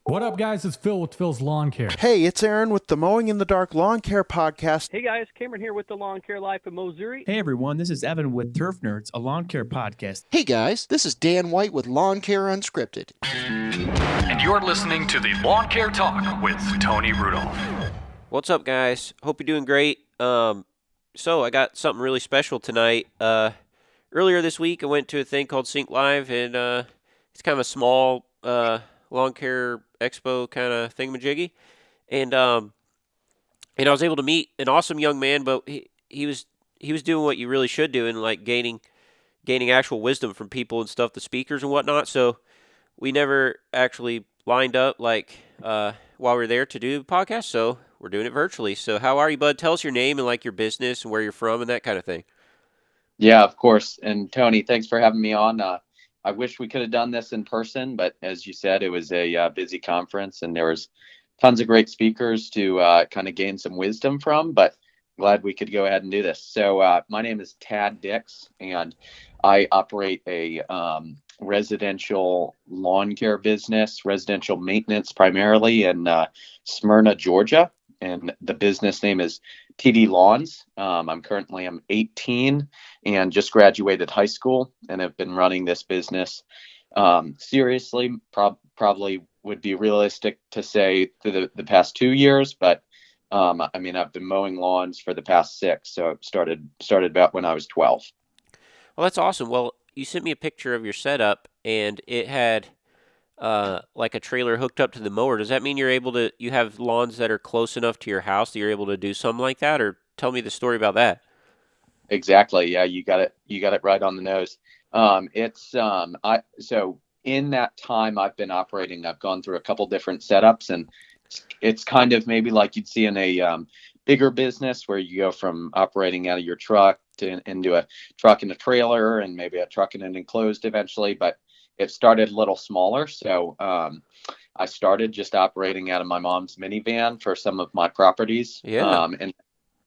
What up, guys? It's Phil with Phil's Lawn Care. Hey, it's Aaron with the Mowing in the Dark Lawn Care Podcast. Hey guys, Cameron here with the Lawn Care Life of Missouri. Hey everyone, this is Evan with Turf Nerds, a lawn care podcast. Hey guys, this is Dan White with Lawn Care Unscripted. And you're listening to the Lawn Care Talk with Tony Rudolph. What's up, guys? Hope you're doing great. So I got something really special tonight. Earlier this week, I went to a thing called Sync Live, and it's kind of a small lawn care expo kind of thingamajiggy, and I was able to meet an awesome young man, but he was doing what you really should do, and like gaining actual wisdom from people and stuff, the speakers and whatnot. So we never actually lined up while we were there to do the podcast, so we're doing it virtually. So how are you, bud? Tell us your name and like your business and where you're from and that kind of thing. Yeah, of course. And Tony, thanks for having me on. I wish we could have done this in person, but as you said, it was a busy conference and there was tons of great speakers to kind of gain some wisdom from, but glad we could go ahead and do this. So my name is Tad Dix, and I operate a residential lawn care business, residential maintenance primarily in Smyrna, Georgia. And the business name is TD Lawns. I'm 18 and just graduated high school and have been running this business seriously. Probably would be realistic to say for the past 2 years, but I mean, I've been mowing lawns for the past 6, so it started about when I was 12. Well, that's awesome. Well, you sent me a picture of your setup, and it had like a trailer hooked up to the mower. Does that mean you have lawns that are close enough to your house that you're able to do something like that? Or tell me the story about that. Exactly. Yeah, you got it right on the nose. So in that time I've been operating, I've gone through a couple different setups, and it's kind of maybe like you'd see in a bigger business where you go from operating out of your truck into a truck and a trailer, and maybe a truck and an enclosed eventually, but it started a little smaller. So I started just operating out of my mom's minivan for some of my properties. And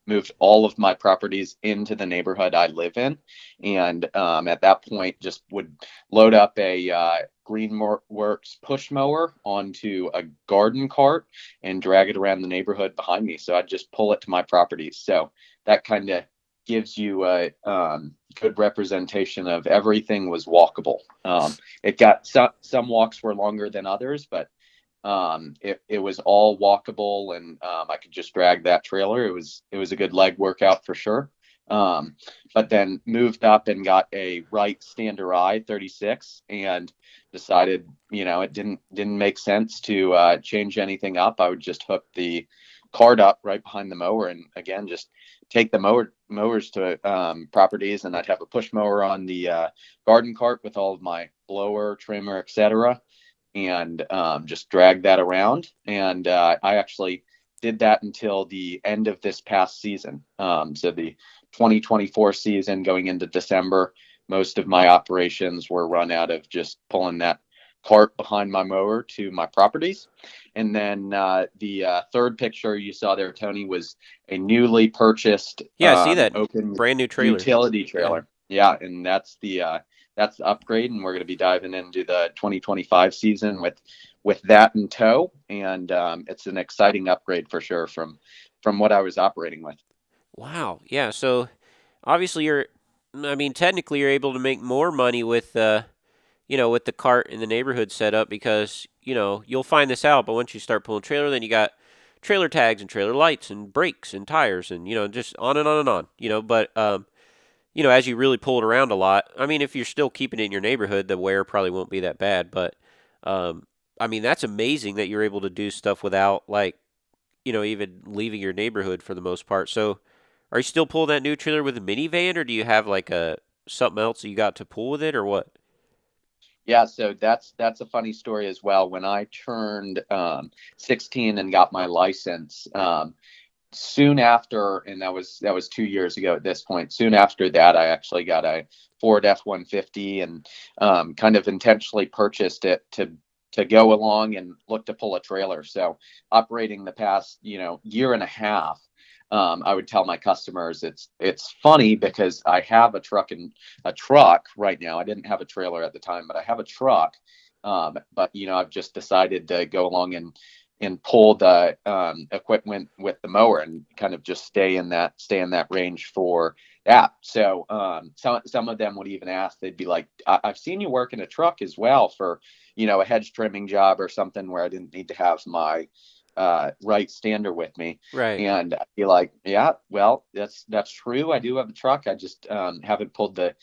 moved all of my properties into the neighborhood I live in. And at that point, just would load up a Greenworks push mower onto a garden cart and drag it around the neighborhood behind me. So I'd just pull it to my properties. So that kind of gives you a good representation of everything was walkable. It got some walks were longer than others, but it was all walkable, and I could just drag that trailer. It was a good leg workout for sure. But then moved up and got a Wright Stander I 36 and decided, it didn't make sense to change anything up. I would just hook the cart up right behind the mower, and again, just take the mowers to properties, and I'd have a push mower on the garden cart with all of my blower, trimmer, etc., and just drag that around. And I actually did that until the end of this past season. So the 2024 season going into December, most of my operations were run out of just pulling that cart behind my mower to my properties. And then the third picture you saw there, Tony, was a newly purchased I see that open brand new trailer, utility trailer. Yeah, and that's the upgrade, and we're going to be diving into the 2025 season with that in tow, and it's an exciting upgrade for sure from what I was operating with. Wow. Yeah. So obviously technically you're able to make more money with with the cart in the neighborhood setup, because you'll find this out, but once you start pulling trailer, then you got trailer tags and trailer lights and brakes and tires and just on and on and on. But as you really pull it around a lot, I mean, if you're still keeping it in your neighborhood, the wear probably won't be that bad. But that's amazing that you're able to do stuff without even leaving your neighborhood for the most part. So are you still pulling that new trailer with a minivan, or do you have something else that you got to pull with it, or what? Yeah, so that's a funny story as well. When I turned 16 and got my license, soon after, and that was 2 years ago at this point, soon after that, I actually got a Ford F-150 and kind of intentionally purchased it to go along and look to pull a trailer. So operating the past, year and a half, I would tell my customers it's funny because I have a truck right now. I didn't have a trailer at the time, but I have a truck. But I've just decided to go along and pull the equipment with the mower and kind of just stay in that range for that. So some of them would even ask, they'd be like, I've seen you work in a truck as well for, a hedge trimming job or something where I didn't need to have my right stander with me. Right. And I'd be like, yeah, well, that's true. I do have a truck. I just haven't pulled the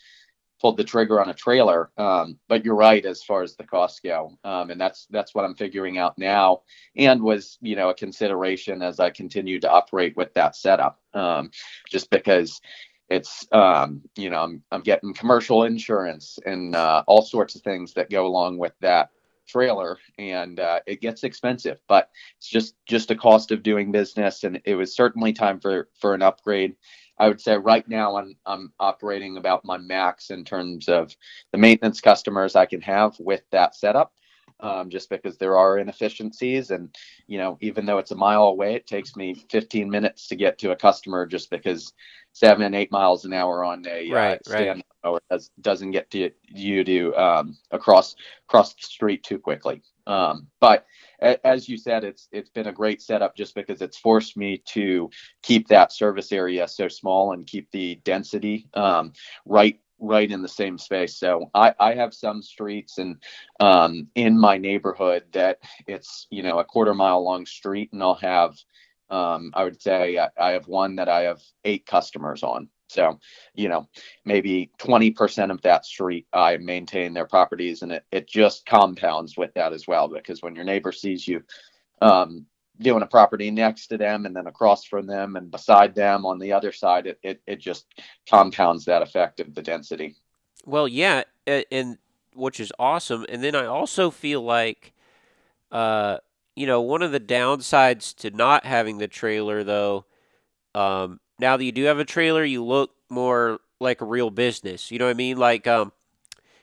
trigger on a trailer. But you're right as far as the costs go. And that's what I'm figuring out now, and was, a consideration as I continue to operate with that setup. Just because it's, I'm getting commercial insurance and all sorts of things that go along with that trailer, and it gets expensive, but it's just a cost of doing business. And it was certainly time for an upgrade. I would say right now I'm operating about my max in terms of the maintenance customers I can have with that setup, just because there are inefficiencies. And, even though it's a mile away, it takes me 15 minutes to get to a customer, just because 7-8 miles an hour on a stand mower doesn't get to you to across the street too quickly. But as you said, it's been a great setup, just because it's forced me to keep that service area so small and keep the density right in the same space. So I have some streets and in my neighborhood that it's a quarter-mile long street, and I'll have I would say I have one that I have 8 customers on. So, maybe 20% of that street, I maintain their properties, and it just compounds with that as well, because when your neighbor sees you doing a property next to them and then across from them and beside them on the other side, it just compounds that effect of the density. Well, yeah, and which is awesome. And then I also feel like, one of the downsides to not having the trailer, though, now that you do have a trailer, you look more like a real business. You know what I mean? Like,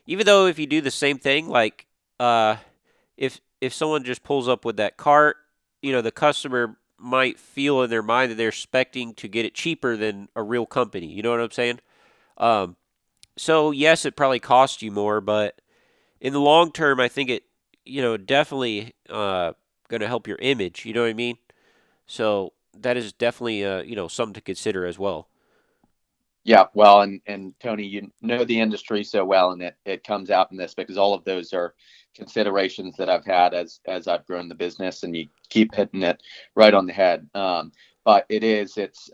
even though if you do the same thing, like, if someone just pulls up with that cart, the customer might feel in their mind that they're expecting to get it cheaper than a real company. You know what I'm saying? So yes, it probably costs you more, but in the long term, I think it, definitely going to help your image. You know what I mean? So that is definitely, something to consider as well. Yeah, well, and Tony, you know the industry so well, and it comes out in this, because all of those are considerations that I've had as I've grown the business, and you keep hitting it right on the head. But it's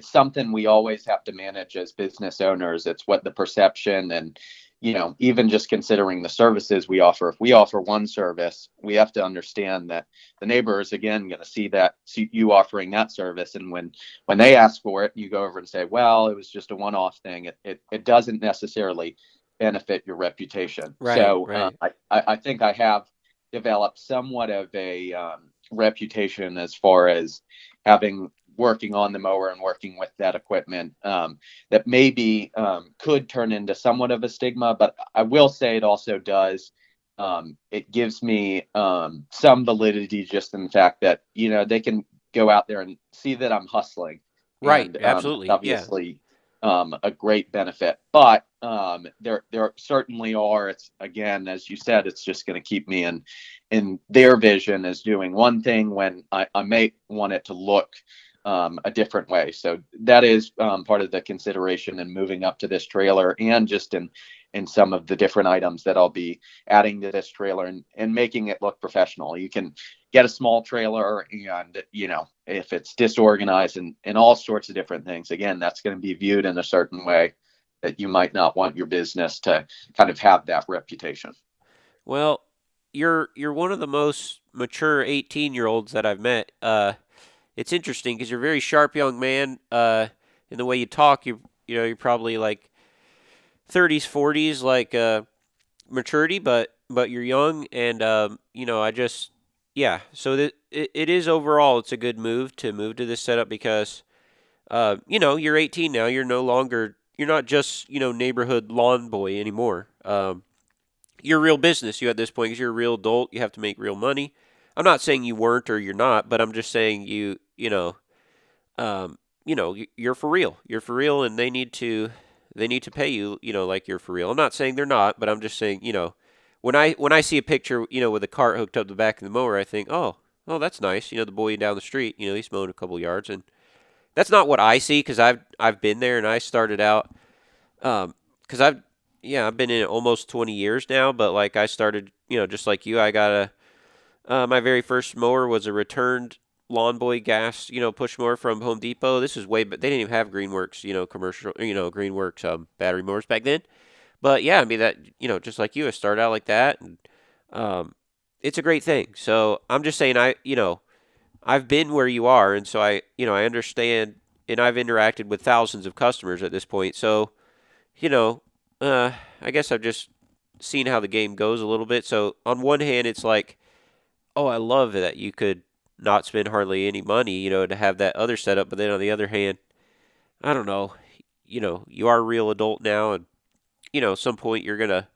something we always have to manage as business owners. It's what the perception and, even just considering the services we offer. If we offer one service, we have to understand that the neighbor is, again, going to see you offering that service. And when they ask for it, you go over and say, well, it was just a one-off thing. It doesn't necessarily benefit your reputation. Right, so right. I think I have developed somewhat of a reputation as far as working on the mower and working with that equipment, that maybe could turn into somewhat of a stigma. But I will say it also does. It gives me some validity, just in the fact that, they can go out there and see that I'm hustling. Right, And, absolutely, obviously, a great benefit. But there certainly are. It's, again, as you said, it's just going to keep me in their vision as doing one thing when I may want it to look a different way. So that is part of the consideration in moving up to this trailer, and just in some of the different items that I'll be adding to this trailer, and making it look professional. You can get a small trailer, and, if it's disorganized and all sorts of different things, again, that's going to be viewed in a certain way that you might not want your business to kind of have that reputation. Well, you're one of the most mature 18-year-olds that I've met. It's interesting because you're a very sharp young man. In the way you talk, you're probably like 30s, 40s, like maturity, but you're young, and I just, yeah. So it is overall, it's a good move to this setup, because you're 18 now. You're not just neighborhood lawn boy anymore. You're a real business. You at this point, because you're a real adult. You have to make real money. I'm not saying you weren't or you're not, but I'm just saying you're for real. You're for real, and they need to pay you, like you're for real. I'm not saying they're not, but I'm just saying, when I see a picture, with a cart hooked up the back of the mower, I think, oh, that's nice. The boy down the street, he's mowing a couple yards, and that's not what I see because I've been there and I started out, because I've been in it almost 20 years now, but like I started, just like you, I got my very first mower was a returned Lawn Boy gas, push mower from Home Depot. This is but they didn't even have Greenworks, commercial, Greenworks battery mowers back then. But yeah, I mean that, just like you, I started out like that, and it's a great thing. So I'm just saying, I've been where you are, and so I understand, and I've interacted with thousands of customers at this point. So, you know, I guess I've just seen how the game goes a little bit. So on one hand, it's like, oh, I love that you could not spend hardly any money, to have that other setup. But then on the other hand, I don't know, you are a real adult now, and at some point you're gonna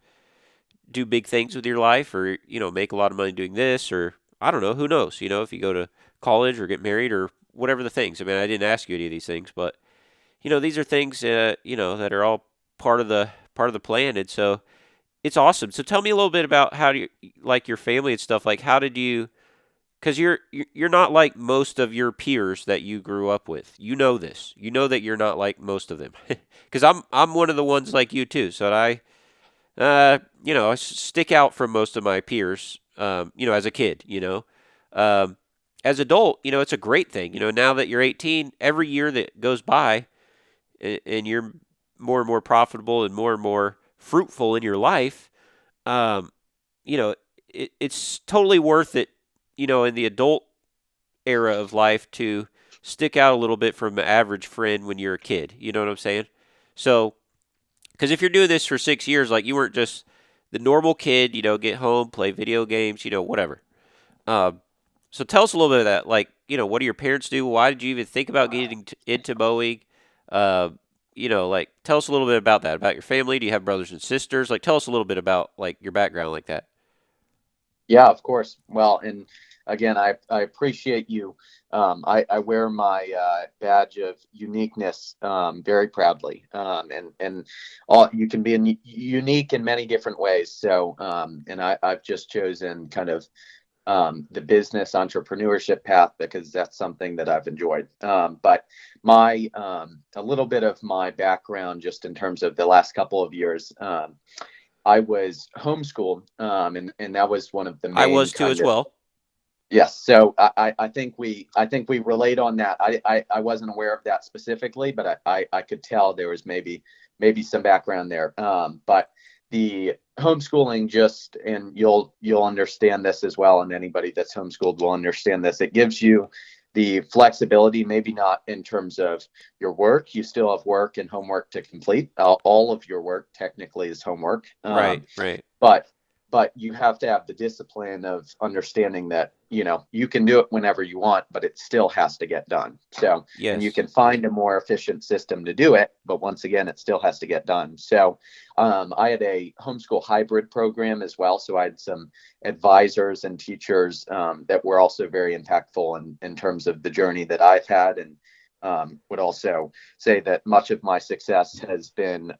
do big things with your life, or make a lot of money doing this, or I don't know, who knows, if you go to college or get married or whatever the things. I mean, I didn't ask you any of these things, but these are things that are all part of the plan, and so it's awesome. So tell me a little bit about how do you like your family and stuff. Like, how did you? Because you're not like most of your peers that you grew up with. You know this. You know that you're not like most of them. Because I'm one of the ones like you too. So I stick out from most of my peers. As a kid. As adult, it's a great thing. Now that you're 18, every year that goes by, and you're more and more profitable and more fruitful in your life, um, it's totally worth it, in the adult era of life to stick out a little bit from an average friend when you're a kid. You know what I'm saying? So, because if you're doing this for 6 years, like you weren't just the normal kid, get home, play video games, whatever. So tell us a little bit of that. Like, what do your parents do? Why did you even think about getting into mowing? Like, tell us a little bit about that, about your family. Do you have brothers and sisters? Like, tell us a little bit about, like, your background like that. Yeah, of course. Well, and again, I appreciate you. I wear my badge of uniqueness very proudly, and you can be unique in many different ways. So, and I've just chosen kind of the business entrepreneurship path because that's something that I've enjoyed. But a little bit of my background, just in terms of the last couple of years. I was homeschooled, and that was one of the main. I was too as well. Yes, so I think we relate on that. I wasn't aware of that specifically, but I could tell there was maybe some background there. But the homeschooling, and you'll understand this as well, and anybody that's homeschooled will understand this. It gives you the flexibility, maybe not in terms of your work. You still have work and homework to complete. All of your work technically is homework. Right. But you have to have the discipline of understanding that, you can do it whenever you want, but it still has to get done. So, yes. And you can find a more efficient system to do it, but once again, it still has to get done. So I had a homeschool hybrid program as well. So I had some advisors and teachers that were also very impactful in terms of the journey that I've had, and would also say that much of my success has been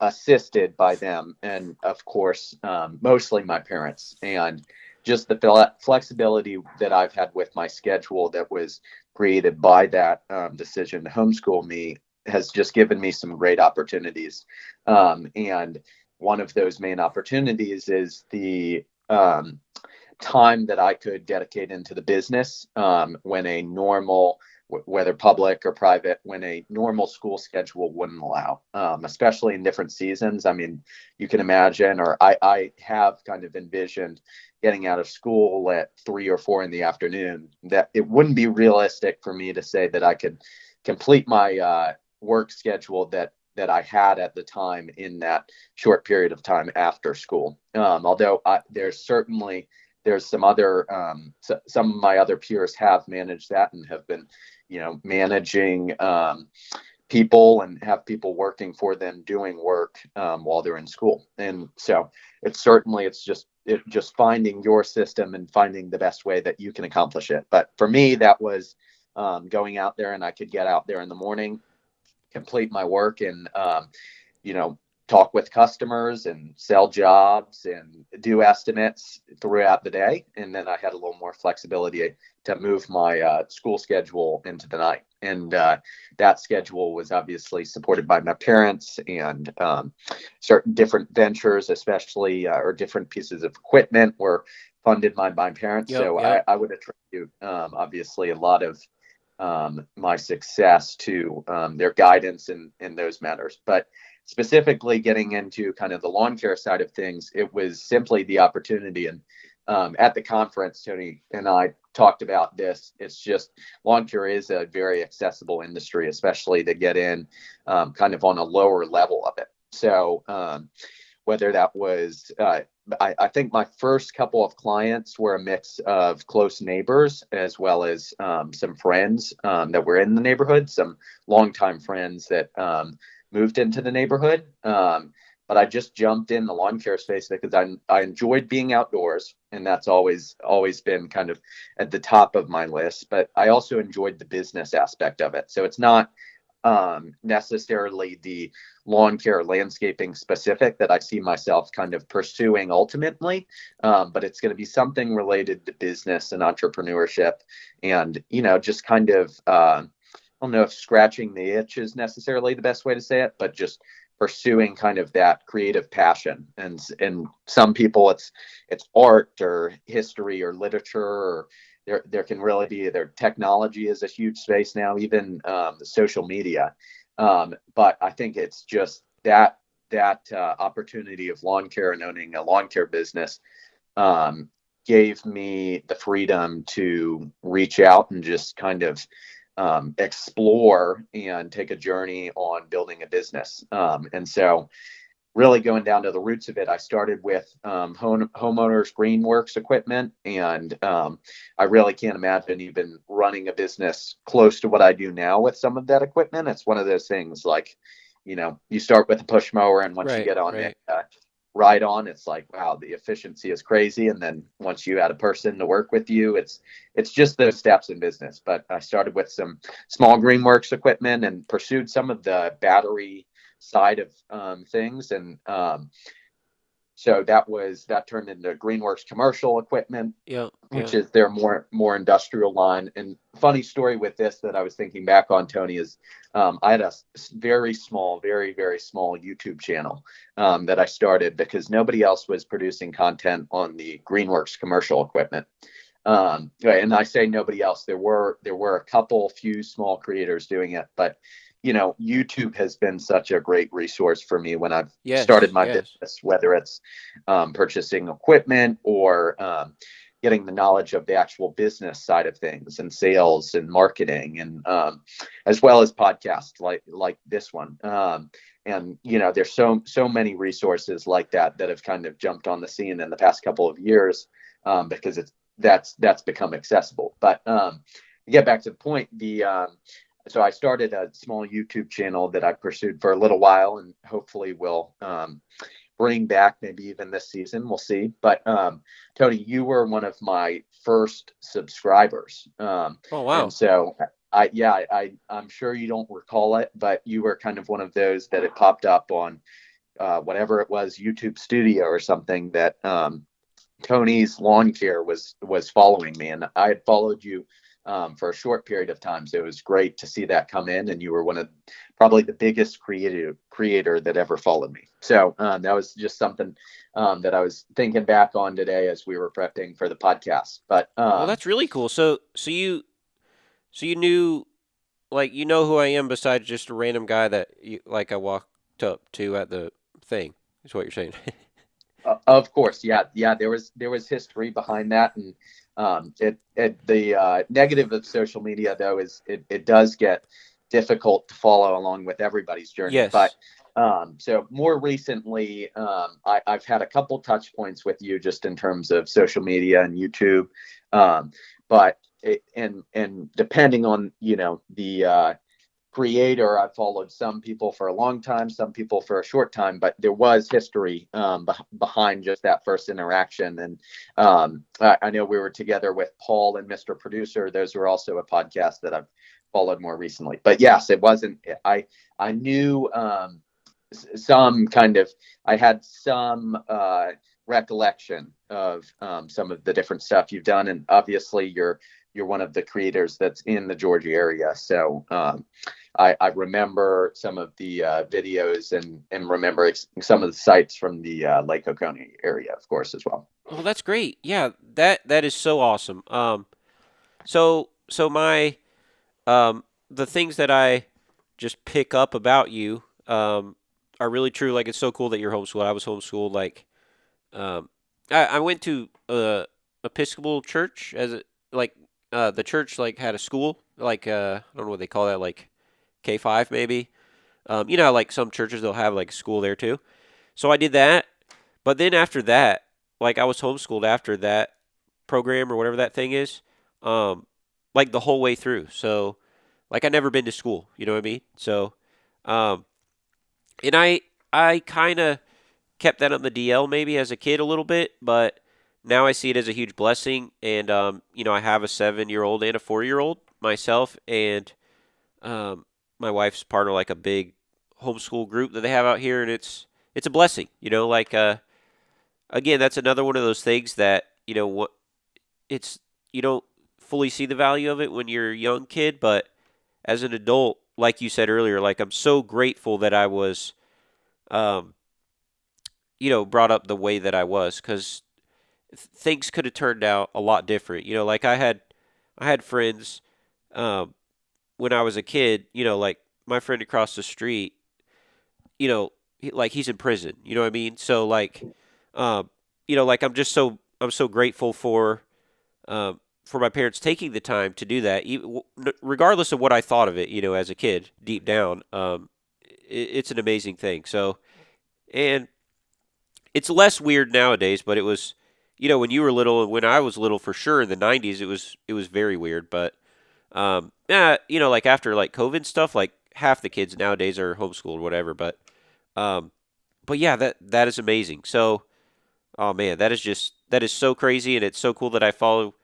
assisted by them, and of course mostly my parents, and just the flexibility that I've had with my schedule that was created by that decision to homeschool me has just given me some great opportunities, and one of those main opportunities is the time that I could dedicate into the business when a normal, whether public or private, when a normal school schedule wouldn't allow, especially in different seasons. I mean, you can imagine, or I have kind of envisioned getting out of school at 3 or 4 in the afternoon, that it wouldn't be realistic for me to say that I could complete my work schedule that I had at the time in that short period of time after school. Although there's some other, some of my other peers have managed that and have been, managing people and have people working for them doing work while they're in school. And so it's just finding your system and finding the best way that you can accomplish it. But for me, that was going out there, and I could get out there in the morning, complete my work, and you know, talk with customers and sell jobs and do estimates throughout the day. And then I had a little more flexibility to move my school schedule into the night. And that schedule was obviously supported by my parents, and certain different ventures, especially or different pieces of equipment, were funded by my parents. Yep. I would attribute obviously a lot of my success to their guidance in those matters. But specifically getting into kind of the lawn care side of things, it was simply the opportunity. And at the conference, Tony and I talked about this. It's just lawn care is a very accessible industry, especially to get in kind of on a lower level of it. So whether that was, I think my first couple of clients were a mix of close neighbors as well as some friends that were in the neighborhood, some longtime friends that moved into the neighborhood. But I just jumped in the lawn care space because I enjoyed being outdoors, and that's always been kind of at the top of my list. But I also enjoyed the business aspect of it. So it's not necessarily the lawn care landscaping specific that I see myself kind of pursuing ultimately, but it's going to be something related to business and entrepreneurship, and just kind of I don't know if scratching the itch is necessarily the best way to say it, but just pursuing kind of that creative passion. And some people it's art or history or literature, or there can really be, their technology is a huge space now, even the social media. But I think it's just that opportunity of lawn care and owning a lawn care business gave me the freedom to reach out and just kind of explore and take a journey on building a business. And so really going down to the roots of it, I started with homeowners Greenworks equipment, and I really can't imagine even running a business close to what I do now with some of that equipment. It's one of those things like, you start with a push mower, and once you get on it, ride on, it's like, wow, the efficiency is crazy. And then once you add a person to work with you, it's just those steps in business. But I started with some small Greenworks equipment and pursued some of the battery side of things. And so that turned into Greenworks commercial equipment, which is their more industrial line. And funny story with this that I was thinking back on, Tony, is I had a very small, very, very small YouTube channel that I started because nobody else was producing content on the Greenworks commercial equipment. And I say nobody else. There were a few small creators doing it, but YouTube has been such a great resource for me when I've started my business, whether it's purchasing equipment or getting the knowledge of the actual business side of things and sales and marketing, and as well as podcasts like this one. And there's so many resources like that have kind of jumped on the scene in the past couple of years because that's become accessible. But to get back to the point, so I started a small YouTube channel that I pursued for a little while, and hopefully will bring back maybe even this season. We'll see. But Tony, you were one of my first subscribers. Oh, wow. And so I'm sure you don't recall it, but you were kind of one of those that it popped up on whatever it was, YouTube Studio or something, that Tony's Lawn Care was following me, and I had followed you for a short period of time. So it was great to see that come in, and you were one of probably the biggest creator that ever followed me. So that was just something that I was thinking back on today as we were prepping for the podcast. But well, that's really cool. So you knew, like, who I am besides just a random guy that I walked up to at the thing, is what you're saying. Of course. Yeah. There was history behind that. And the negative of social media, though, is it does get difficult to follow along with everybody's journey. Yes. But so more recently, I've had a couple touch points with you just in terms of social media and YouTube. But depending on, the creator. I followed some people for a long time, some people for a short time, but there was history behind just that first interaction. And I know we were together with Paul and Mr. Producer. Those were also a podcast that I've followed more recently. But yes, it wasn't. I knew some kind of. I had some recollection of some of the different stuff you've done, and obviously you're one of the creators that's in the Georgia area. So I remember some of the videos and remember some of the sites from the Lake Oconee area, of course, as well. Well, that's great. Yeah, that is so awesome. So my the things that I just pick up about you are really true. Like, it's so cool that you're homeschooled. I was homeschooled. Like, I went to Episcopal church the church like had a school, like I don't know what they call that, like K-5 maybe. You know, like some churches they'll have like a school there too. So I did that, but then after that, like I was homeschooled after that program or whatever that thing is, like the whole way through. So like I never been to school, you know what I mean? So, and I kind of kept that on the DL maybe as a kid a little bit, but now I see it as a huge blessing. And you know, I have a 7-year-old and a 4-year-old myself, and my wife's part of like a big homeschool group that they have out here, and it's a blessing. You know, like again, that's another one of those things that you know what it's you don't fully see the value of it when you're a young kid, but as an adult, like you said earlier, like I'm so grateful that I was, you know, brought up the way that I was, because things could have turned out a lot different. You know, like I had friends when I was a kid. You know, like my friend across the street. You know, like he's in prison. You know what I mean? So like, you know, like I'm so grateful for my parents taking the time to do that, regardless of what I thought of it. You know, as a kid, deep down, it's an amazing thing. So, and it's less weird nowadays, but it was, you know, when you were little and when I was little, for sure in the '90s, it was very weird. But yeah, you know, like after like COVID stuff, like half the kids nowadays are homeschooled, or whatever. But yeah, that is amazing. So, oh man, that is so crazy, and it's so cool that I follow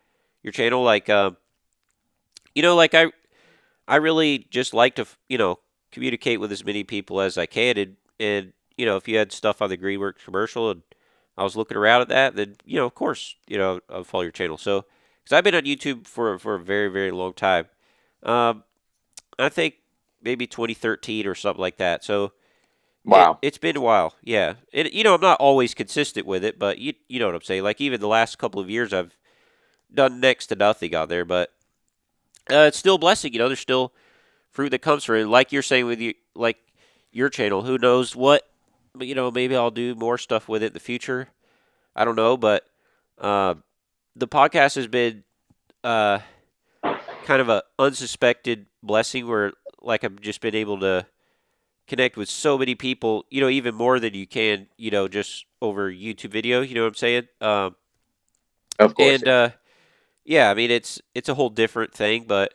your channel. Like, you know, like I really just like to, you know, communicate with as many people as I can, and you know, if you had stuff on the Greenworks commercial and I was looking around at that, then, you know, of course, you know, I'll follow your channel. So, because I've been on YouTube for a very, very long time. I think maybe 2013 or something like that. So, Wow. it's been a while. Yeah. You know, I'm not always consistent with it, but you know what I'm saying? Like, even the last couple of years, I've done next to nothing on there, but it's still a blessing. You know, there's still fruit that comes from it. Like you're saying with you, like your channel, who knows what, you know, maybe I'll do more stuff with it in the future. I don't know, but the podcast has been kind of a unsuspected blessing where, like, I've just been able to connect with so many people, you know, even more than you can, you know, just over YouTube video. You know what I'm saying? Of course. And yeah, I mean, it's a whole different thing, but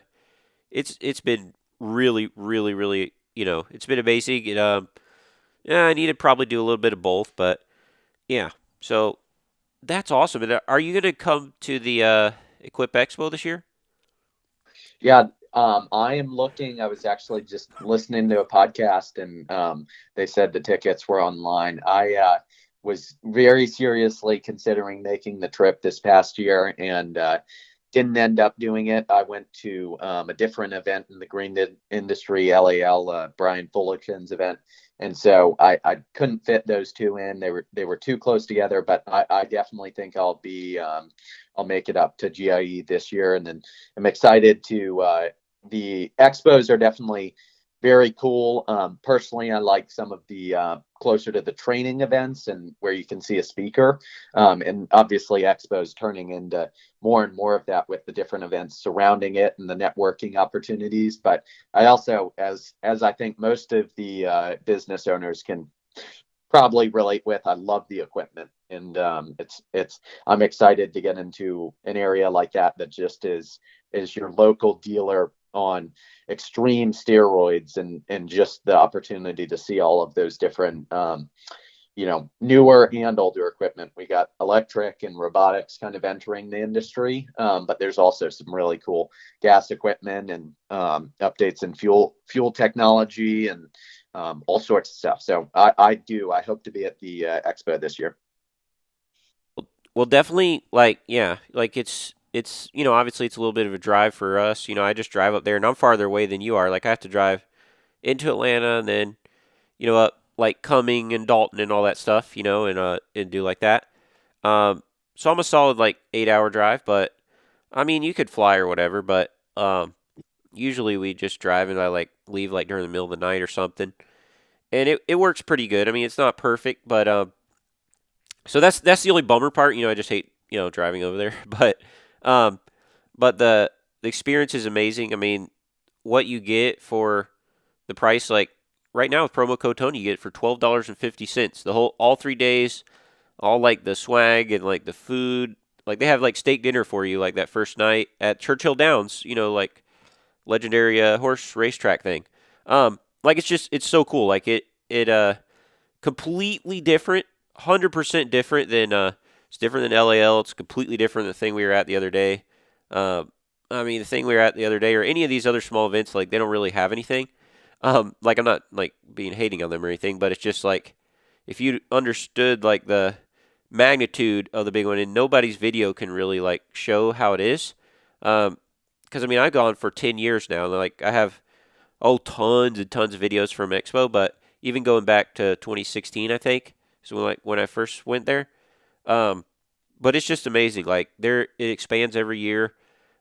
it's been really, really, really, you know, it's been amazing. And, yeah, I need to probably do a little bit of both, but yeah. So that's awesome. And are you going to come to the Equip Expo this year? Yeah, I am looking. I was actually just listening to a podcast, and they said the tickets were online. I was very seriously considering making the trip this past year, and didn't end up doing it. I went to a different event in the green industry, LAL, Brian Fullerton's event, and so I couldn't fit those two in. They were too close together. But I definitely think I'll make it up to GIE this year, and then I'm excited to. The expos are definitely very cool. Personally, I like some of the closer to the training events and where you can see a speaker. And obviously, expos turning into more and more of that with the different events surrounding it and the networking opportunities. But I also, as I think most of the business owners can probably relate with, I love the equipment, and I'm excited to get into an area like that just is your local dealer on extreme steroids, and just the opportunity to see all of those different newer and older equipment. We got electric and robotics kind of entering the industry, but there's also some really cool gas equipment and updates in fuel technology and all sorts of stuff. So I hope to be at the expo this year. Well, definitely, it's obviously it's a little bit of a drive for us. I just drive up there, and I'm farther away than you are. Like, I have to drive into Atlanta, and then up like Cumming and Dalton and all that stuff, and do like that. So I'm a solid like 8-hour drive, but I mean, you could fly or whatever, but usually we just drive, and I like leave like during the middle of the night or something, and it works pretty good. I mean, it's not perfect, but so that's the only bummer part. I just hate driving over there, but the experience is amazing. I mean, what you get for the price, like right now with promo code Tony, you get it for $12.50. All 3 days, all like the swag and like the food. Like they have like steak dinner for you like that first night at Churchill Downs, like legendary horse racetrack thing. Like it's so cool. Like it completely different, 100% different than it's different than LAL. It's completely different than the thing we were at the other day. I mean, the thing we were at the other day, or any of these other small events, like they don't really have anything. Like I'm not like being hating on them or anything, but it's just like if you understood like the magnitude of the big one, and nobody's video can really like show how it is. Because I mean, I've gone for 10 years now. Like I have tons and tons of videos from Expo, but even going back to 2016, I think, so when I first went there. But it's just amazing. Like it expands every year.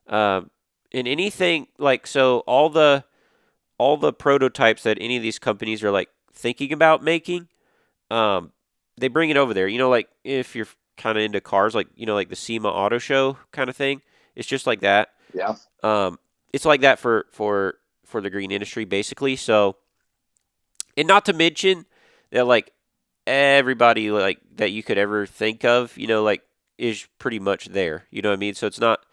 And anything like so all the prototypes that any of these companies are like thinking about making, they bring it over there. Like if you're kind of into cars, like like the SEMA Auto Show kind of thing. It's just like that. Yeah. It's like that for the green industry basically. So, and not to mention that like everybody like that you could ever think of, like is pretty much there. You know what I mean? So it's not,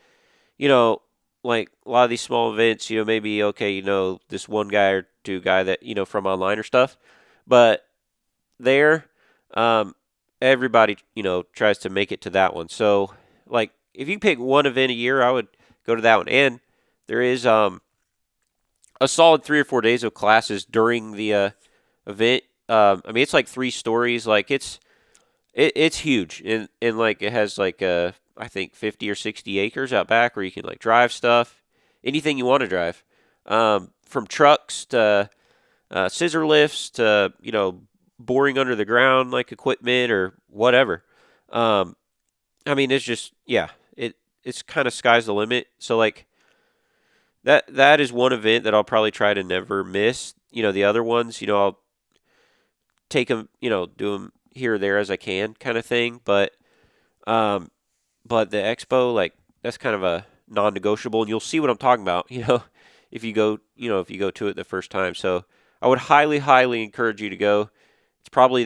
like a lot of these small events, maybe, okay, this one guy or two guy that, from online or stuff, but there, everybody, tries to make it to that one. So like if you pick one event a year, I would go to that one. And there is, a solid 3 or 4 days of classes during the, event. I mean, it's like 3 stories. Like it's huge. And like it has like, I think 50 or 60 acres out back where you can like drive stuff, anything you want to drive, from trucks to scissor lifts to boring under the ground like equipment or whatever. I mean, it's just it's kind of sky's the limit. So like that is one event that I'll probably try to never miss. The other ones, I'll take them, do them here or there as I can, kind of thing. But the expo, like that's kind of a non-negotiable, and you'll see what I'm talking about, if you go to it the first time. So I would highly, highly encourage you to go. It's probably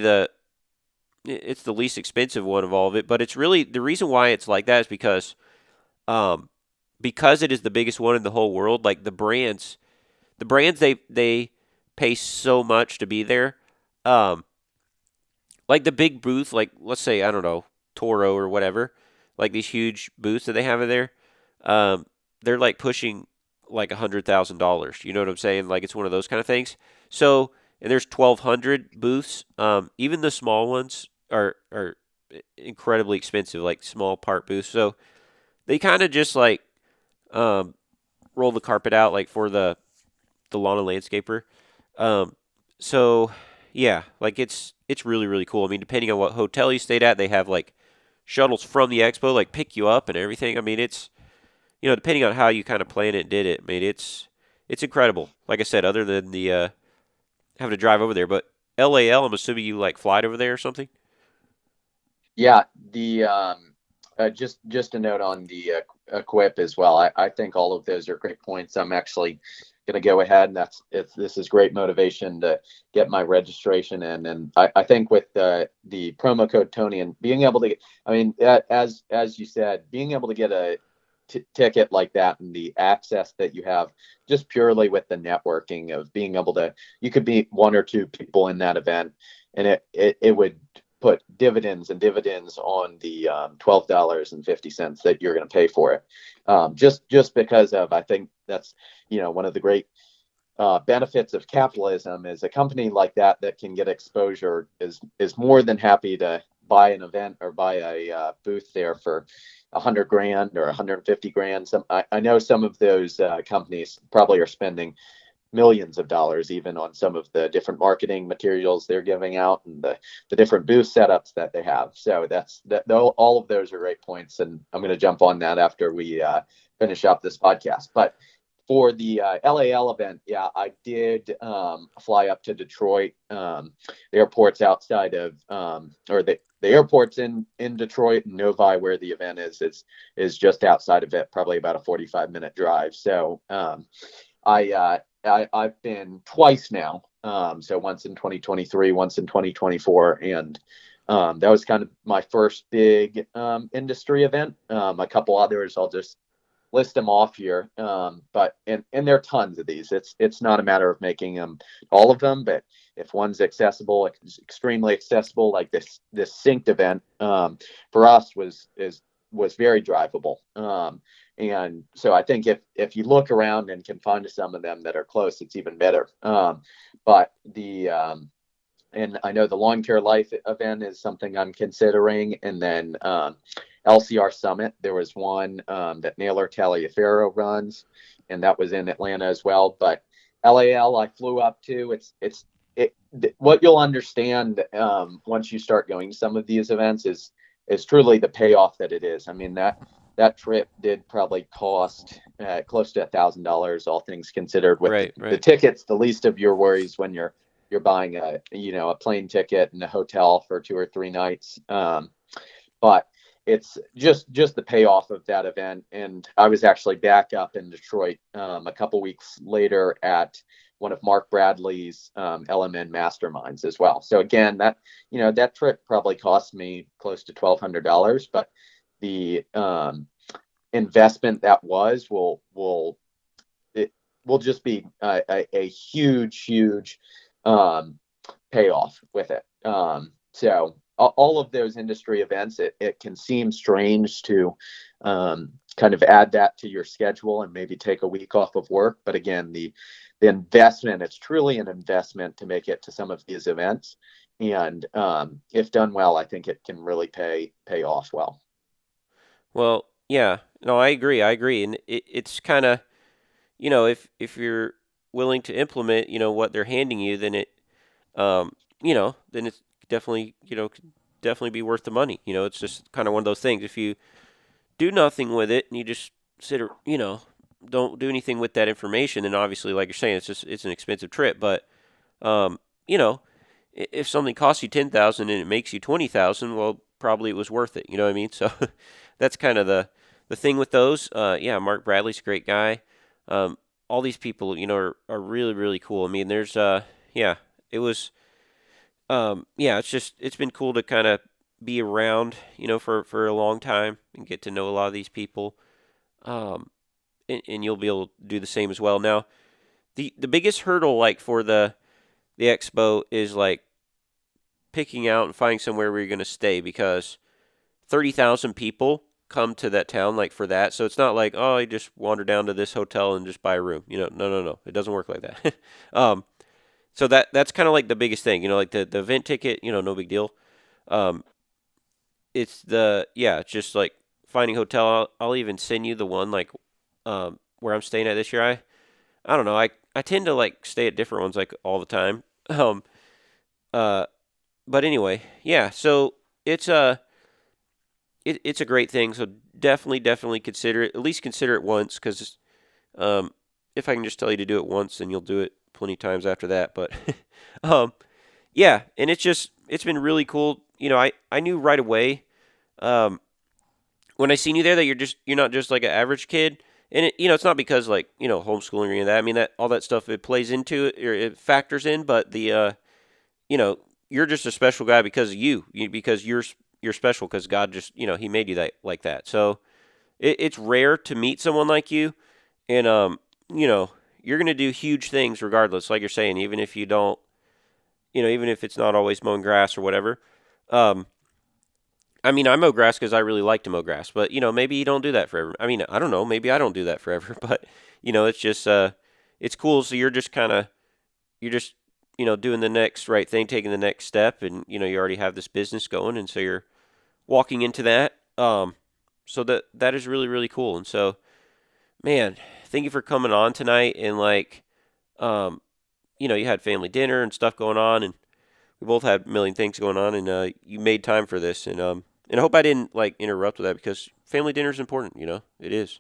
it's the least expensive one of all of it, but it's really the reason why it's like that is because it is the biggest one in the whole world. Like the brands they pay so much to be there. Like the big booth, like let's say, I don't know, Toro or whatever, like these huge booths that they have in there, they're like pushing like $100,000. You know what I'm saying? Like it's one of those kind of things. So, and there's 1,200 booths. Even the small ones are incredibly expensive, like small part booths. So they kind of just like roll the carpet out like for the lawn and landscaper. So yeah, like it's really, really cool. I mean, depending on what hotel you stayed at, they have like shuttles from the expo like pick you up and everything. I mean, it's depending on how you kind of planned it and did it. I mean, it's incredible. Like I said, other than the having to drive over there, but LAL, I'm assuming you like flight over there or something. Yeah, the just a note on the equip as well. I think all of those are great points. I'm actually going to go ahead, and this is great motivation to get my registration in. And I think with the promo code Tony and being able to, I mean, as you said, being able to get a ticket like that and the access that you have just purely with the networking of being able to, you could be one or two people in that event, and it would put dividends and dividends on the $12.50 that you're going to pay for it. Just because of, I think that's, one of the great benefits of capitalism is a company like that can get exposure is more than happy to buy an event or buy a booth there for $100,000 or $150,000. I know some of those companies probably are spending millions of dollars even on some of the different marketing materials they're giving out and the different booth setups that they have. So all of those are great points, and I'm going to jump on that after we finish up this podcast. But for the LAL event, yeah, I did fly up to Detroit. The airport's outside of, or the airport's in Detroit, and Novi, where the event is just outside of it, probably about a 45-minute drive. So I've been twice now. So once in 2023, once in 2024, and that was kind of my first big industry event. A couple others, I'll just list them off here. But and there are tons of these. It's not a matter of making them all of them, but if one's accessible, it's extremely accessible. Like this synced event for us was very drivable. And so I think if you look around and can find some of them that are close, it's even better. But and I know the Lawn Care Life event is something I'm considering. And then LCR Summit, there was one that Naylor Taliaferro runs, and that was in Atlanta as well. But LAL, I flew up to. What you'll understand once you start going to some of these events is truly the payoff that it is. I mean, that trip did probably cost close to $1,000, all things considered. With the tickets, the least of your worries when you're buying a plane ticket and a hotel for 2 or 3 nights. But it's just the payoff of that event. And I was actually back up in Detroit a couple weeks later at one of Mark Bradley's LMN masterminds as well. So again, that trip probably cost me close to $1,200, but the investment that will just be a huge payoff with it. So all of those industry events, it can seem strange to kind of add that to your schedule and maybe take a week off of work. But again, the investment, it's truly an investment to make it to some of these events. And if done well, I think it can really pay off well. Well, yeah, no, I agree. And it's kind of, if you're willing to implement, what they're handing you, then then it's definitely, could definitely be worth the money. It's just kind of one of those things. If you do nothing with it and you just don't do anything with that information, then obviously, like you're saying, it's an expensive trip. But, if something costs you $10,000 and it makes you $20,000, well, probably it was worth it. You know what I mean? So that's kind of the thing with those. Mark Bradley's a great guy. All these people, are really, really cool. I mean, there's, it was, it's been cool to kind of be around, for a long time and get to know a lot of these people. And you'll be able to do the same as well. Now, the biggest hurdle, like for the expo, is like picking out and finding somewhere where you're going to stay, because 30,000 people come to that town, like for that. So it's not like, oh, you just wander down to this hotel and just buy a room. No. It doesn't work like that. So that's kind of like the biggest thing, like the event ticket, no big deal. It's just like finding hotel. I'll even send you the one like where I'm staying at this year. I don't know. I tend to like stay at different ones like all the time. But anyway, yeah. So it's a great thing. So definitely consider it. At least consider it once, because if I can just tell you to do it once, then you'll do it plenty of times after that. But yeah, and it's been really cool. I knew right away when I seen you there that you're not just like an average kid. And it's not because like, homeschooling or any of that. I mean, that all that stuff, it plays into it, or it factors in, but the you're just a special guy because of because you're special, because God just, He made you that like that. So it's rare to meet someone like you, and you're gonna do huge things regardless. Like you're saying, even if you don't, even if it's not always mowing grass or whatever. Um, I mean, I mow grass because I really like to mow grass, but maybe you don't do that forever. I mean, I don't know. Maybe I don't do that forever, but it's just it's cool. So you're just doing the next right thing, taking the next step, and you already have this business going, and so you're walking into that. So that is really really cool, and so man, thank you for coming on tonight, and um, you had family dinner and stuff going on, and we both had a million things going on, and you made time for this, and I hope I didn't interrupt with that because family dinner is important. It is.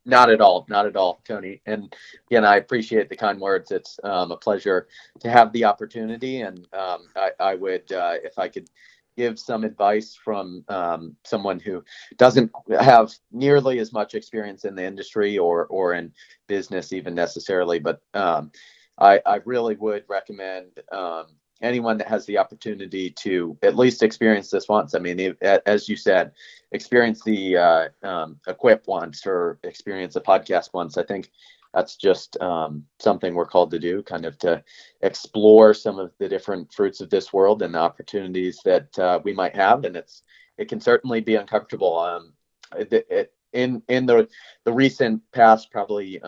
Not at all, not at all, Tony. And again, I appreciate the kind words. It's a pleasure to have the opportunity, and I would, if I could give some advice from someone who doesn't have nearly as much experience in the industry or in business even necessarily, but I really would recommend anyone that has the opportunity to at least experience this once. I mean, as you said, experience the equip once or experience a podcast once. I think that's just something we're called to do, kind of to explore some of the different fruits of this world and the opportunities that we might have. And it can certainly be uncomfortable. In the recent past, probably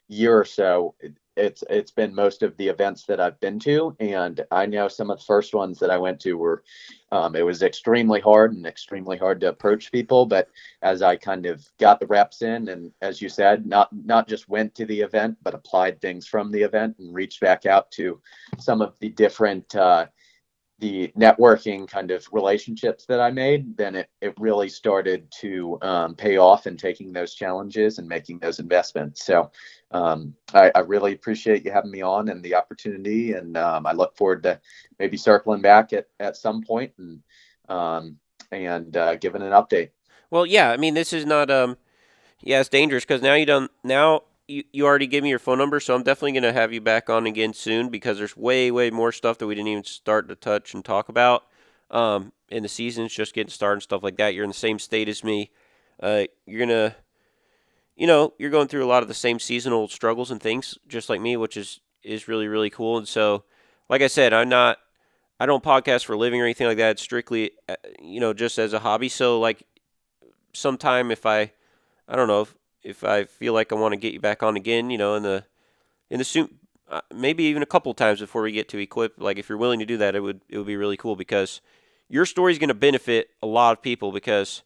year or so, it's been most of the events that I've been to, and I know some of the first ones that I went to were it was extremely hard to approach people, but as I kind of got the reps in, and as you said, not just went to the event but applied things from the event and reached back out to some of the different the networking kind of relationships that I made, then it really started to pay off in taking those challenges and making those investments. So I really appreciate you having me on and the opportunity. And I look forward to maybe circling back at some point and giving an update. Well, yeah. I mean, this is not yeah, it's dangerous because now you already gave me your phone number, so I'm definitely going to have you back on again soon because there's way, way more stuff that we didn't even start to touch and talk about. And the season's just getting started and stuff like that. You're in the same state as me. You're going through a lot of the same seasonal struggles and things, just like me, which is really, really cool. And so, like I said, I don't podcast for a living or anything like that. It's strictly, just as a hobby. So, like, sometime I don't know if I feel like I want to get you back on again, in the soon, maybe even a couple times before we get to equip. Like if you're willing to do that, it would be really cool because your story is going to benefit a lot of people because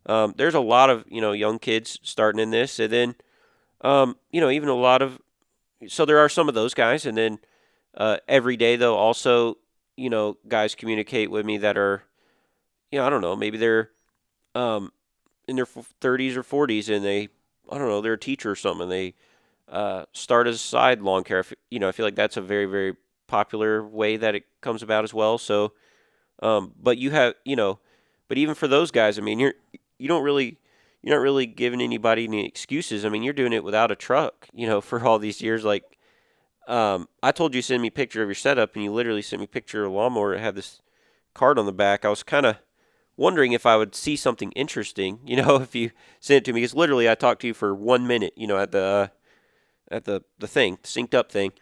there's a lot of young kids starting in this, and then even a lot of so there are some of those guys, and then every day though also guys communicate with me that are I don't know, maybe they're in their 30s or 40s and they're a teacher or something and they start as a side lawn care. I feel like that's a very, very popular way that it comes about as well. So, but you have, but even for those guys, I mean, you're not really giving anybody any excuses. I mean, you're doing it without a truck, for all these years. Like, I told you to send me a picture of your setup and you literally sent me a picture of a lawnmower that had this card on the back. I was kind of wondering if I would see something interesting, if you sent it to me. Because literally, I talked to you for 1 minute, at the thing, synced up thing.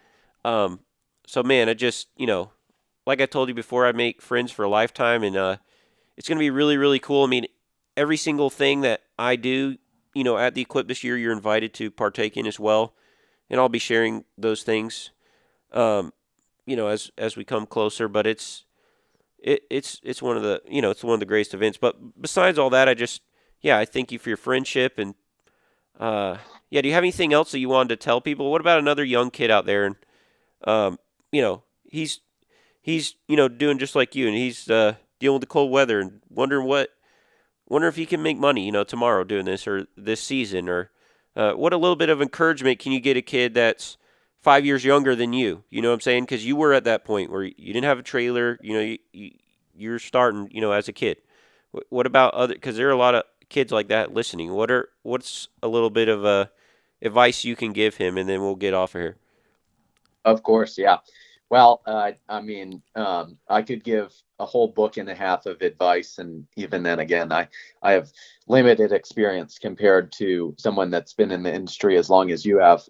So man, I just, like I told you before, I make friends for a lifetime, and it's gonna be really, really cool. I mean, every single thing that I do, at the Equip this year, you're invited to partake in as well, and I'll be sharing those things, as we come closer. But it's one of the it's one of the greatest events. But besides all that, I thank you for your friendship and do you have anything else that you wanted to tell people? What about another young kid out there and he's doing just like you and he's dealing with the cold weather and wonder if he can make money tomorrow doing this or this season or what a little bit of encouragement can you get a kid that's 5 years younger than you? You know what I'm saying? Because you were at that point where you didn't have a trailer. You're starting, as a kid. What about other? Because there are a lot of kids like that listening. What's a little bit of advice you can give him, and then we'll get off of here. Of course, yeah. Well, I mean, I could give a whole book and a half of advice, and even then, again, I have limited experience compared to someone that's been in the industry as long as you have.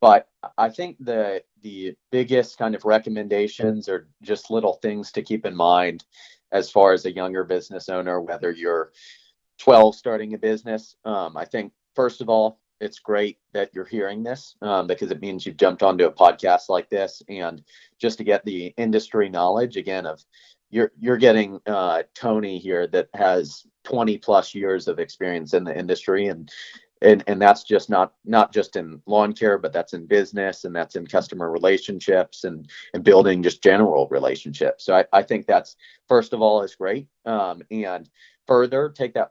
But I think the biggest kind of recommendations are just little things to keep in mind as far as a younger business owner, whether you're 12 starting a business. I think, first of all, it's great that you're hearing this because it means you've jumped onto a podcast like this, and just to get the industry knowledge again of you're getting Tony here that has 20 plus years of experience in the industry, and that's just not just in lawn care, but that's in business, and that's in customer relationships, and building just general relationships. So I think that's, first of all, is great. And further, take it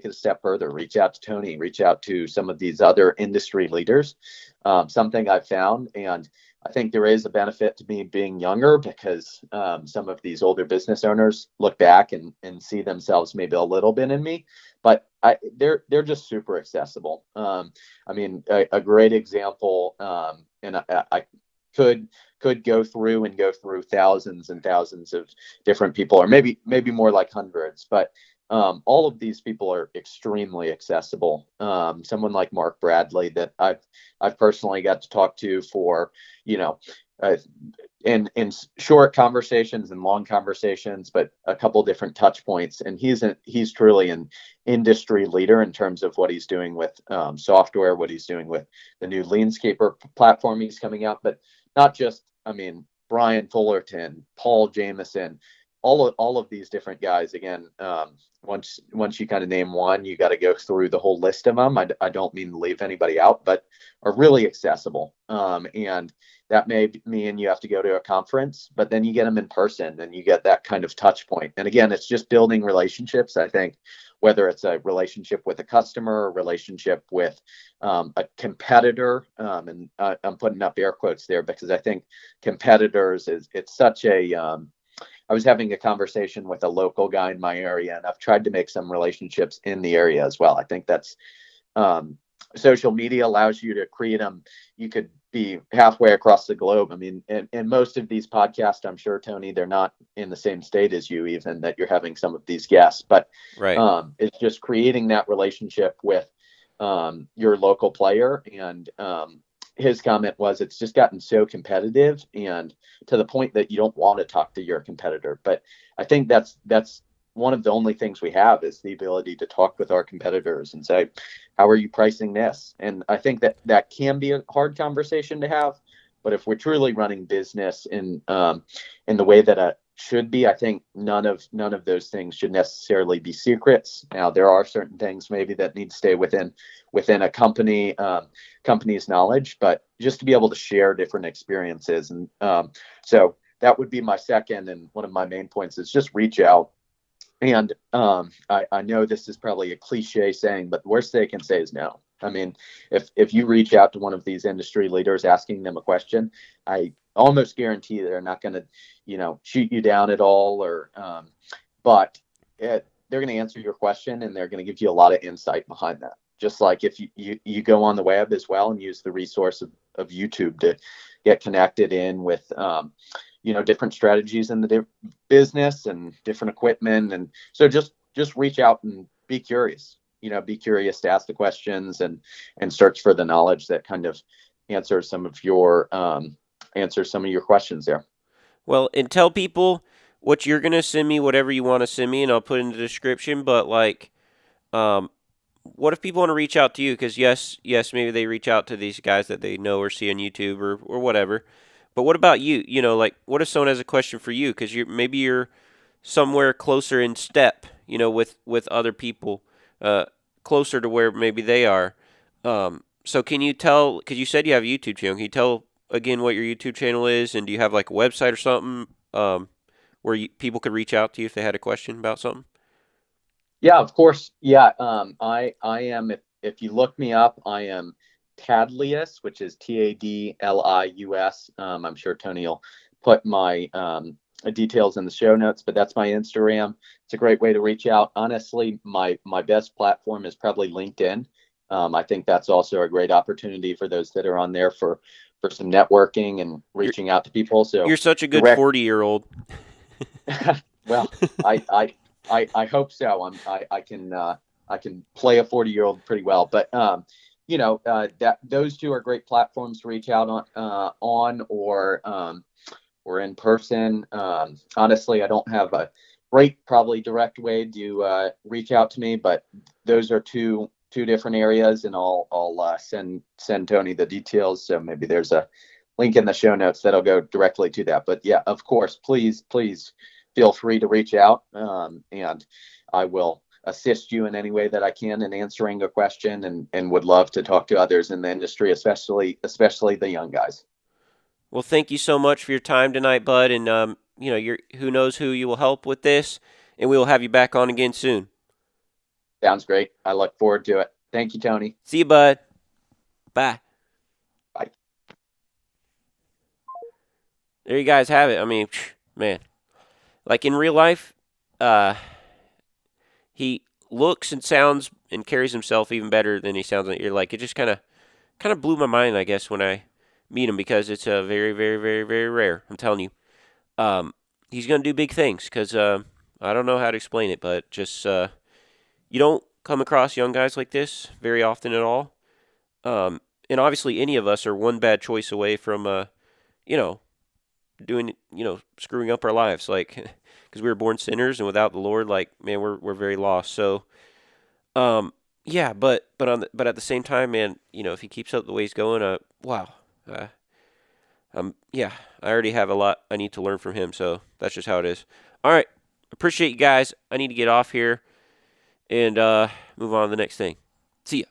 a step further, reach out to Tony, reach out to some of these other industry leaders. Something I've found, and I think there is a benefit to me being younger, because some of these older business owners look back and see themselves maybe a little bit in me, but they're just super accessible. I mean, a great example, and I could go through thousands and thousands of different people, or maybe more like hundreds, but all of these people are extremely accessible. Someone like Mark Bradley that I've personally got to talk to for, uh, in short conversations and long conversations, but a couple different touch points. And he's truly an industry leader in terms of what he's doing with software, what he's doing with the new Leanscaper platform he's coming out, but not just, I mean, Brian Fullerton, Paul Jameson, all of these different guys. Again, once you kind of name one, you got to go through the whole list of them. I don't mean to leave anybody out, but are really accessible. And that may mean you have to go to a conference, but then you get them in person and you get that kind of touch point. And again, it's just building relationships. I think whether it's a relationship with a customer, a relationship with a competitor, and I'm putting up air quotes there because I think competitors it's such a I was having a conversation with a local guy in my area, and I've tried to make some relationships in the area as well. I think that's social media allows you to create them. You could be halfway across the globe. I mean, and most of these podcasts, I'm sure, Tony, they're not in the same state as you, even that you're having some of these guests, but Right. it's just creating that relationship with your local player. And his comment was, it's just gotten so competitive, and to the point that you don't want to talk to your competitor. But I think that's one of the only things we have is the ability to talk with our competitors and say, how are you pricing this? And I think that can be a hard conversation to have, but if we're truly running business in the way that it should be, I think none of those things should necessarily be secrets. Now, there are certain things maybe that need to stay within a company's knowledge, but just to be able to share different experiences. And so that would be my second, and one of my main points is just reach out. And I know this is probably a cliche saying, but the worst they can say is no. I mean, if you reach out to one of these industry leaders asking them a question, I almost guarantee they're not going to, shoot you down at all, or but they're going to answer your question, and they're going to give you a lot of insight behind that. Just like if you go on the web as well and use the resource of YouTube to get connected in with different strategies in the business and different equipment. And so just reach out and be curious, be curious to ask the questions and search for the knowledge that kind of answers some of your questions there. Well, and tell people what you're gonna send me, whatever you want to send me, and I'll put in the description. But like, what if people want to reach out to you? Because yes, maybe they reach out to these guys that they know or see on YouTube or whatever. But what about you? Like, what if someone has a question for you? Because maybe you're somewhere closer in step, with other people, closer to where maybe they are. So can you tell? Because you said you have a YouTube channel. Can you tell again what your YouTube channel is, and do you have like a website or something where people could reach out to you if they had a question about something? Yeah, of course. Yeah, I am. If you look me up, I am Tadlius, which is Tadlius. I'm sure Tony will put my details in the show notes, but that's my Instagram. It's a great way to reach out. Honestly, my best platform is probably LinkedIn. I think that's also a great opportunity for those that are on there for some networking and reaching out to people. So You're such a good 40-year-old. Well, I hope so. I can play a 40-year-old pretty well, but that those two are great platforms to reach out on or in person. Honestly, I don't have a great, probably direct way to reach out to me, but those are two different areas, and I'll send Tony the details. So maybe there's a link in the show notes that'll go directly to that. But yeah, of course, please feel free to reach out, and I will assist you in any way that I can in answering a question, and would love to talk to others in the industry, especially the young guys. Well, thank you so much for your time tonight, bud, and who knows who you will help with this, and we will have you back on again soon. Sounds great. I look forward to it. Thank you, Tony. See you, bud. Bye. Bye. There you guys have it. I mean, man, like in real life, he looks and sounds and carries himself even better than he sounds on the ear. Like, it just kind of blew my mind, I guess, when I meet him, because it's a very, very, very, very rare. I'm telling you, he's gonna do big things, because I don't know how to explain it, but just you don't come across young guys like this very often at all. And obviously, any of us are one bad choice away from doing screwing up our lives, like, because we were born sinners, and without the Lord, like, man, we're very lost. So, yeah, but at the same time, man, if he keeps up the way he's going, wow. Yeah, I already have a lot I need to learn from him, so that's just how it is. All right, appreciate you guys. I need to get off here and move on to the next thing. See ya.